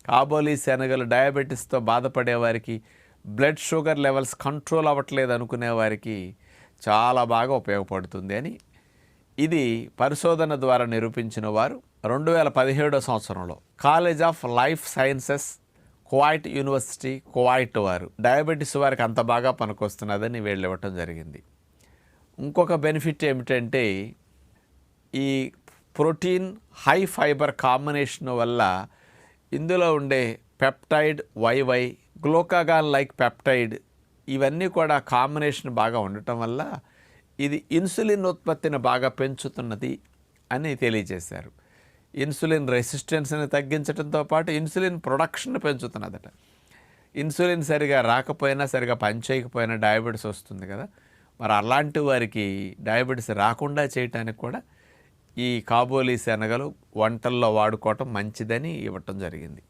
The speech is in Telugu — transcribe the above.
కాబోలి శనగలు డయాబెటీస్తో బాధపడే వారికి, బ్లడ్ షుగర్ లెవెల్స్ కంట్రోల్ అవ్వట్లేదు అనుకునే వారికి చాలా బాగా ఉపయోగపడుతుంది అని ఇది పరిశోధన ద్వారా నిరూపించిన వారు 2017 సంవత్సరంలో college of life sciences Kuwait university Kuwait వారు డయాబెటీస్ వారికి అంత బాగా పనికొస్తున్నదని వీళ్ళు ఇవ్వటం జరిగింది. ఇంకొక బెనిఫిట్ ఏమిటంటే ఈ ప్రోటీన్ హై ఫైబర్ కాంబినేషన్ వల్ల ఇందులో ఉండే peptide YY glucagon like peptide ఇవన్నీ కూడా కాంబినేషన్ బాగా ఉండటం వల్ల ఇది ఇన్సులిన్ ఉత్పత్తిని బాగా పెంచుతున్నది అని తెలియజేశారు. ఇన్సులిన్ రెసిస్టెన్స్ని తగ్గించడంతో పాటు ఇన్సులిన్ ప్రొడక్షన్ పెంచుతున్నదట. ఇన్సులిన్ సరిగా రాకపోయినా సరిగా పనిచేయకపోయినా డయాబెటీస్ వస్తుంది కదా, మరి అలాంటి వారికి డయాబెటీస్ రాకుండా చేయటానికి కూడా ఈ కాబోలి శనగలు వంటల్లో వాడుకోవటం మంచిదని ఇవ్వటం జరిగింది.